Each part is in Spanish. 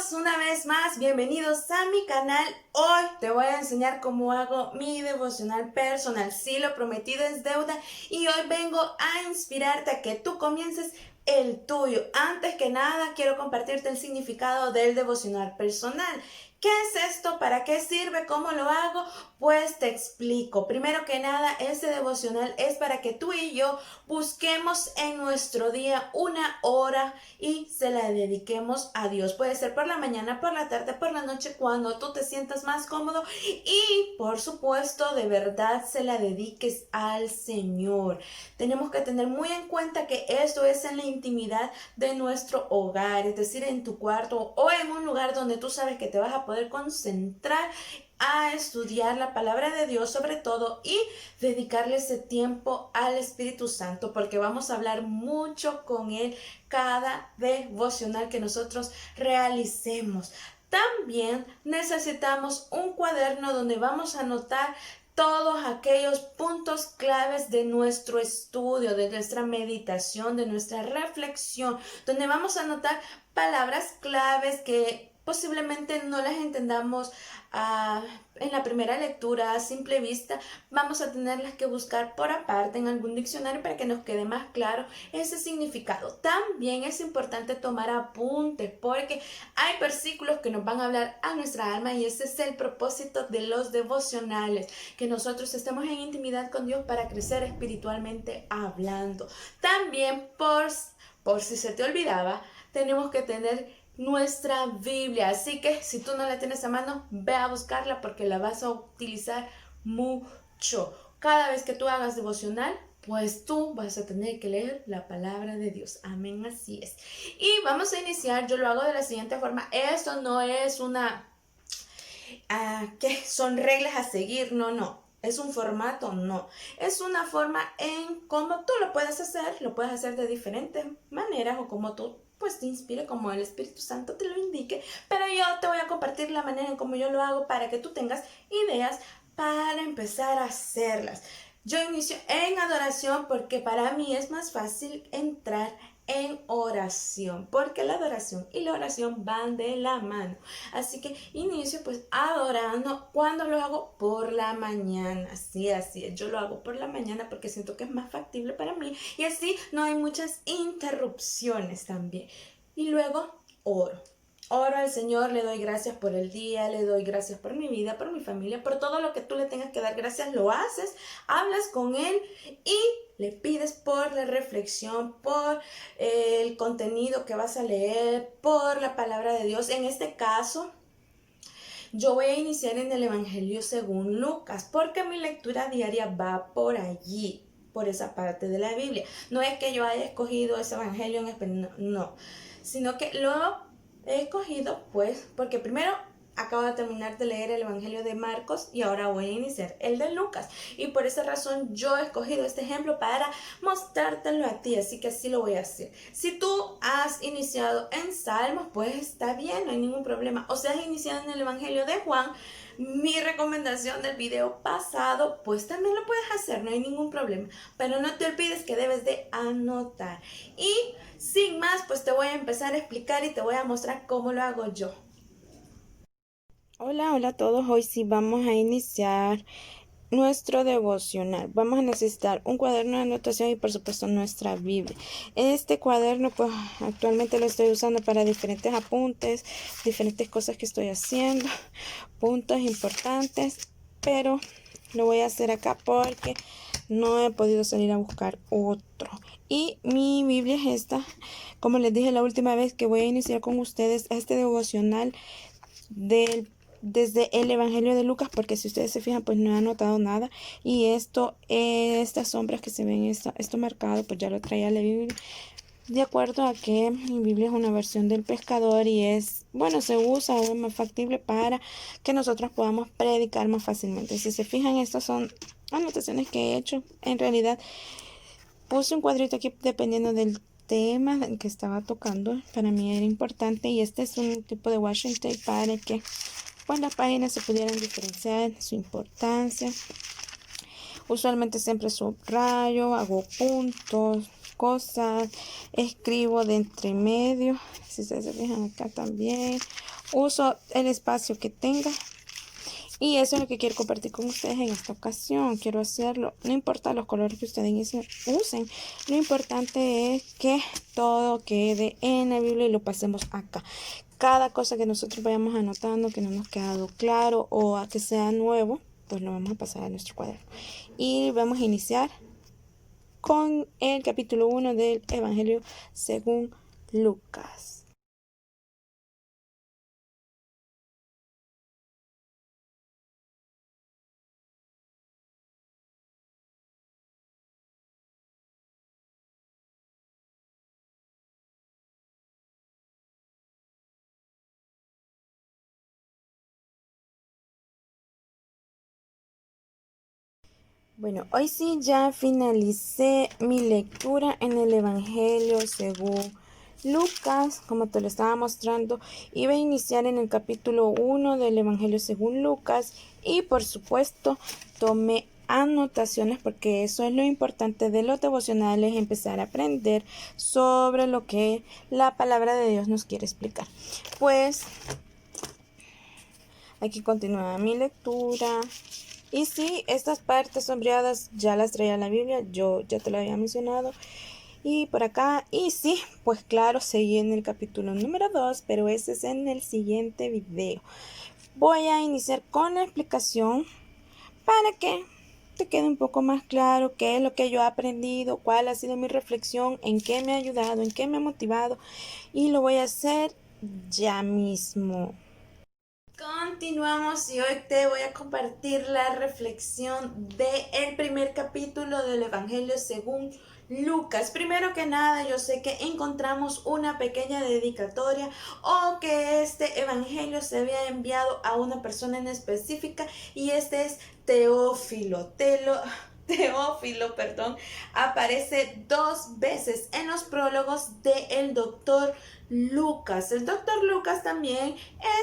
Amigos, una vez más, bienvenidos a mi canal. Hoy te voy a enseñar cómo hago mi devocional personal. Sí, lo prometido es deuda y hoy vengo a inspirarte a que tú comiences el tuyo. Antes que nada, quiero compartirte el significado del devocional personal. ¿Qué es esto? ¿Para qué sirve? ¿Cómo lo hago? Pues te explico. Primero que nada, este devocional es para que tú y yo busquemos en nuestro día una hora y se la dediquemos a Dios. Puede ser por la mañana, por la tarde, por la noche, cuando tú te sientas más cómodo y por supuesto de verdad se la dediques al Señor. Tenemos que tener muy en cuenta que esto es en la intimidad de nuestro hogar, es decir, en tu cuarto o en un lugar donde tú sabes que te vas a poder concentrar a estudiar la palabra de Dios sobre todo y dedicarle ese tiempo al Espíritu Santo porque vamos a hablar mucho con Él cada devocional que nosotros realicemos. También necesitamos un cuaderno donde vamos a anotar todos aquellos puntos claves de nuestro estudio, de nuestra meditación, de nuestra reflexión, donde vamos a anotar palabras claves que posiblemente no las entendamos en la primera lectura a simple vista. Vamos a tenerlas que buscar por aparte en algún diccionario para que nos quede más claro ese significado. También es importante tomar apuntes porque hay versículos que nos van a hablar a nuestra alma y ese es el propósito de los devocionales, que nosotros estemos en intimidad con Dios para crecer espiritualmente hablando. También por si se te olvidaba, tenemos que tener nuestra Biblia, así que si tú no la tienes a mano, ve a buscarla porque la vas a utilizar mucho. Cada vez que tú hagas devocional, pues tú vas a tener que leer la palabra de Dios. Amén, así es. Y vamos a iniciar, yo lo hago de la siguiente forma. Esto no es ¿qué? Son reglas a seguir, no. ¿Es un formato? No. Es una forma en cómo tú lo puedes hacer de diferentes maneras o como tú pues te inspire, como el Espíritu Santo te lo indique, pero yo te voy a compartir la manera en cómo yo lo hago para que tú tengas ideas para empezar a hacerlas. Yo inicio en adoración porque para mí es más fácil entrar en oración, porque la adoración y la oración van de la mano. Así que inicio pues adorando cuando lo hago por la mañana. Sí, así es, yo lo hago por la mañana porque siento que es más factible para mí y así no hay muchas interrupciones también. Y luego oro. Oro al Señor, le doy gracias por el día, le doy gracias por mi vida, por mi familia, por todo lo que tú le tengas que dar gracias, lo haces, hablas con Él y le pides por la reflexión, por el contenido que vas a leer, por la palabra de Dios. En este caso, yo voy a iniciar en el Evangelio según Lucas, porque mi lectura diaria va por allí, por esa parte de la Biblia. No es que yo haya escogido ese Evangelio en español, no, sino que lo he escogido pues porque primero acabo de terminar de leer el Evangelio de Marcos y ahora voy a iniciar el de Lucas. Y por esa razón yo he escogido este ejemplo para mostrártelo a ti, así que así lo voy a hacer. Si tú has iniciado en Salmos, pues está bien, no hay ningún problema. O si has iniciado en el Evangelio de Juan, mi recomendación del video pasado, pues también lo puedes hacer, no hay ningún problema. Pero no te olvides que debes de anotar. Y sin más, pues te voy a empezar a explicar y te voy a mostrar cómo lo hago yo. Hola a todos. Hoy sí vamos a iniciar nuestro devocional. Vamos a necesitar un cuaderno de anotación y por supuesto nuestra Biblia. Este cuaderno pues actualmente lo estoy usando para diferentes apuntes, diferentes cosas que estoy haciendo, puntos importantes, pero lo voy a hacer acá porque no he podido salir a buscar otro. Y mi Biblia es esta. Como les dije la última vez que voy a iniciar con ustedes este devocional desde el Evangelio de Lucas, porque si ustedes se fijan pues no he anotado nada y estas sombras que se ven, esto marcado, pues ya lo traía la Biblia de acuerdo a que mi Biblia es una versión del pescador y se usa o es más factible para que nosotros podamos predicar más fácilmente. Si se fijan, estas son anotaciones que he hecho. En realidad puse un cuadrito aquí dependiendo del tema que estaba tocando. Para mí era importante y este es un tipo de washi tape para que pues las páginas se pudieran diferenciar su importancia. Usualmente siempre subrayo, hago puntos cosas, escribo de entre medio, si ustedes se fijan acá también, uso el espacio que tenga. Y eso es lo que quiero compartir con ustedes en esta ocasión. Quiero hacerlo, no importa los colores que ustedes usen, lo importante es que todo quede en la Biblia y lo pasemos acá. Cada cosa que nosotros vayamos anotando, que no nos ha quedado claro o a que sea nuevo, pues lo vamos a pasar a nuestro cuaderno. Y vamos a iniciar con el capítulo 1 del Evangelio según Lucas. Bueno, hoy sí ya finalicé mi lectura en el Evangelio según Lucas, como te lo estaba mostrando. Iba a iniciar en el capítulo 1 del Evangelio según Lucas y por supuesto tomé anotaciones porque eso es lo importante de los devocionales, empezar a aprender sobre lo que la palabra de Dios nos quiere explicar. Pues aquí continúa mi lectura. Y sí, estas partes sombreadas ya las traía la Biblia, yo ya te lo había mencionado. Y por acá, y sí, pues claro, seguí en el capítulo número 2, pero ese es en el siguiente video. Voy a iniciar con la explicación para que te quede un poco más claro qué es lo que yo he aprendido, cuál ha sido mi reflexión, en qué me ha ayudado, en qué me ha motivado. Y lo voy a hacer ya mismo. Continuamos y hoy te voy a compartir la reflexión del primer capítulo del Evangelio según Lucas. Primero que nada, yo sé que encontramos una pequeña dedicatoria o que este Evangelio se había enviado a una persona en específica y este es Teófilo. Teófilo, aparece 2 veces en los prólogos del doctor Lucas. El doctor Lucas también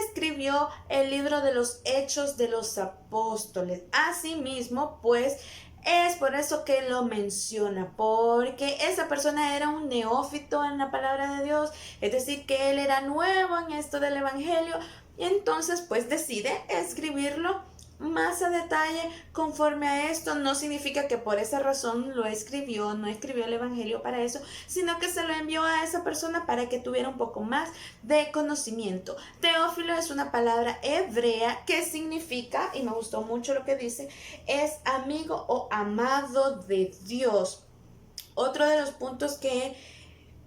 escribió el libro de los Hechos de los Apóstoles. Asimismo, pues es por eso que lo menciona, porque esa persona era un neófito en la palabra de Dios, es decir, que él era nuevo en esto del Evangelio y entonces pues decide escribirlo más a detalle conforme a esto. No significa que por esa razón lo escribió, no escribió el Evangelio para eso, sino que se lo envió a esa persona para que tuviera un poco más de conocimiento. Teófilo es una palabra hebrea que significa, y me gustó mucho lo que dice, es amigo o amado de Dios. Otro de los puntos que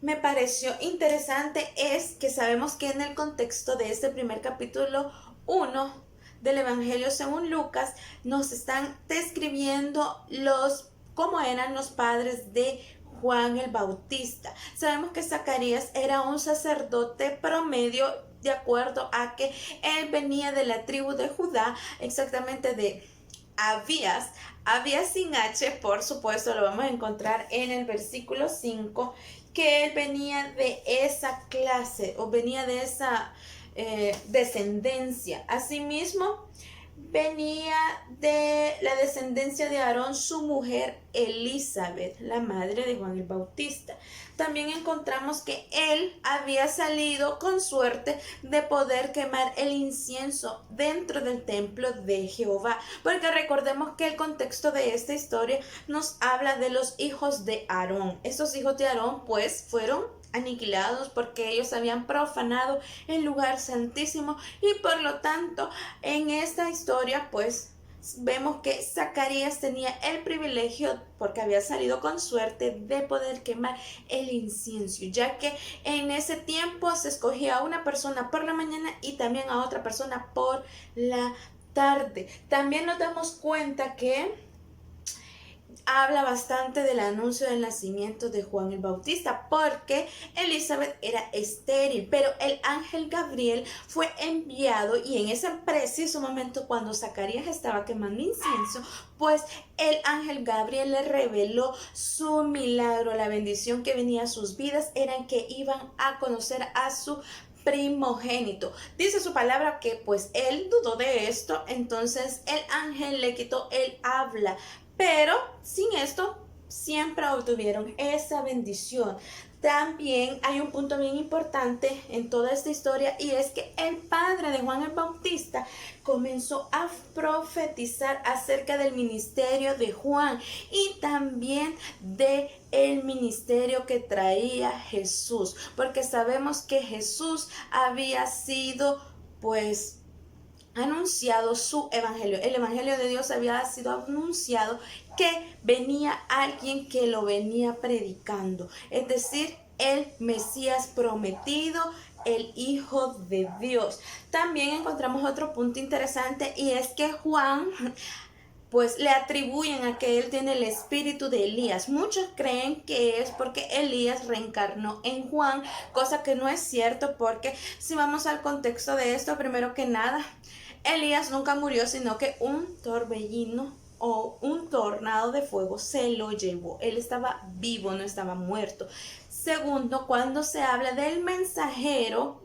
me pareció interesante es que sabemos que en el contexto de este primer capítulo 1 del Evangelio según Lucas nos están describiendo cómo eran los padres de Juan el Bautista. Sabemos que Zacarías era un sacerdote promedio, de acuerdo a que él venía de la tribu de Judá, exactamente de Abías sin H, por supuesto, lo vamos a encontrar en el versículo 5, que él venía de esa clase o venía de esa descendencia. Asimismo, venía de la descendencia de Aarón, su mujer Elizabeth, la madre de Juan el Bautista. También encontramos que él había salido con suerte de poder quemar el incienso dentro del templo de Jehová, porque recordemos que el contexto de esta historia nos habla de los hijos de Aarón. Estos hijos de Aarón pues fueron aniquilados porque ellos habían profanado el lugar santísimo y por lo tanto en esta historia pues vemos que Zacarías tenía el privilegio, porque había salido con suerte, de poder quemar el incienso, ya que en ese tiempo se escogía a una persona por la mañana y también a otra persona por la tarde. También nos damos cuenta que habla bastante del anuncio del nacimiento de Juan el Bautista, porque Elizabeth era estéril, pero el ángel Gabriel fue enviado y en ese preciso momento cuando Zacarías estaba quemando incienso, pues el ángel Gabriel le reveló su milagro, la bendición que venía a sus vidas era que iban a conocer a su primogénito. Dice su palabra que pues él dudó de esto, entonces el ángel le quitó el habla. Pero sin esto, siempre obtuvieron esa bendición. También hay un punto bien importante en toda esta historia, y es que el padre de Juan el Bautista comenzó a profetizar acerca del ministerio de Juan y también de el ministerio que traía Jesús, porque sabemos que Jesús había sido pues anunciado su evangelio. El evangelio de Dios había sido anunciado, que venía alguien que lo venía predicando, es decir, el Mesías prometido, el Hijo de Dios. También encontramos otro punto interesante, y es que Juan pues le atribuyen a que él tiene el espíritu de Elías. Muchos creen que es porque Elías reencarnó en Juan, cosa que no es cierto, porque si vamos al contexto de esto, primero que nada, Elías nunca murió, sino que un torbellino o un tornado de fuego se lo llevó. Él estaba vivo, no estaba muerto. Segundo, cuando se habla del mensajero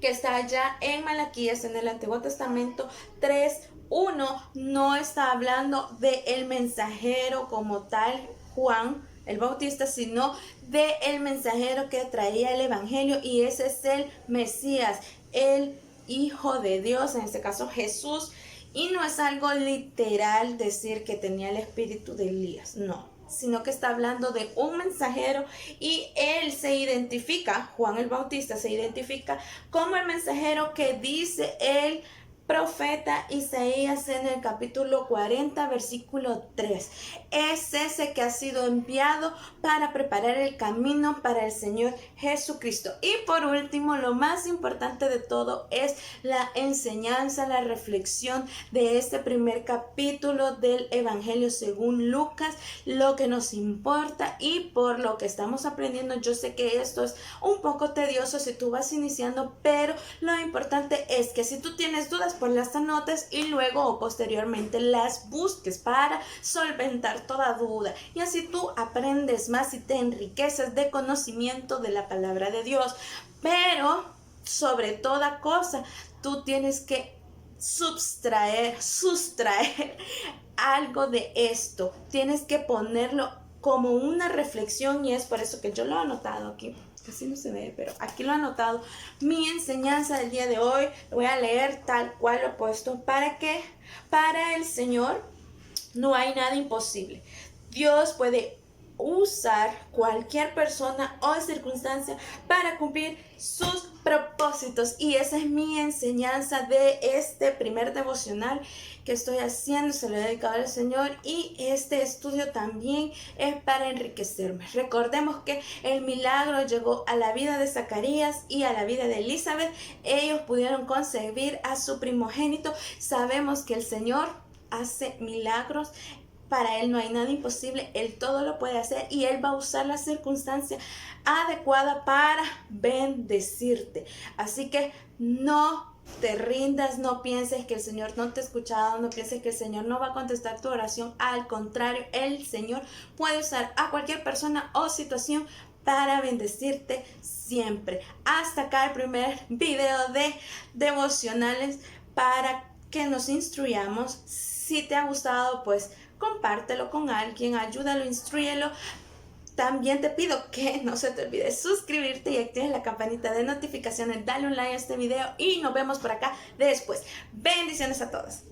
que está allá en Malaquías, en el Antiguo Testamento 3:1, no está hablando del mensajero como tal, Juan el Bautista, sino del mensajero que traía el evangelio, y ese es el Mesías, el Hijo de Dios, en este caso Jesús. Y no es algo literal decir que tenía el espíritu de Elías, no, sino que está hablando de un mensajero, y él se identifica, Juan el Bautista se identifica como el mensajero que dice el profeta Isaías en el capítulo 40, versículo 3. Es ese que ha sido enviado para preparar el camino para el Señor Jesucristo. Y por último, lo más importante de todo es la enseñanza, la reflexión de este primer capítulo del Evangelio según Lucas, lo que nos importa y por lo que estamos aprendiendo. Yo sé que esto es un poco tedioso si tú vas iniciando, pero lo importante es que si tú tienes dudas, pues las anotes y luego o posteriormente las busques para solventar toda duda, y así tú aprendes más y te enriqueces de conocimiento de la palabra de Dios. Pero sobre toda cosa, tú tienes que sustraer algo de esto, tienes que ponerlo como una reflexión, y es por eso que yo lo he anotado aquí. Casi no se ve, pero aquí lo he anotado. Mi enseñanza del día de hoy, lo voy a leer tal cual lo he puesto. ¿Para qué? Para el Señor no hay nada imposible. Dios puede usar cualquier persona o circunstancia para cumplir sus propósitos, y esa es mi enseñanza de este primer devocional que estoy haciendo. Se lo he dedicado al Señor, y este estudio también es para enriquecerme. Recordemos que el milagro llegó a la vida de Zacarías y a la vida de Elizabeth. Ellos pudieron concebir a su primogénito. Sabemos que el Señor hace milagros. Para Él no hay nada imposible, Él todo lo puede hacer, y Él va a usar la circunstancia adecuada para bendecirte. Así que no te rindas, no pienses que el Señor no te ha escuchado, no pienses que el Señor no va a contestar tu oración. Al contrario, el Señor puede usar a cualquier persona o situación para bendecirte siempre. Hasta acá el primer video de devocionales para que nos instruyamos. Si te ha gustado, pues compártelo con alguien, ayúdalo, instrúyelo. También te pido que no se te olvide suscribirte y actives la campanita de notificaciones. Dale un like a este video y nos vemos por acá después. Bendiciones a todos.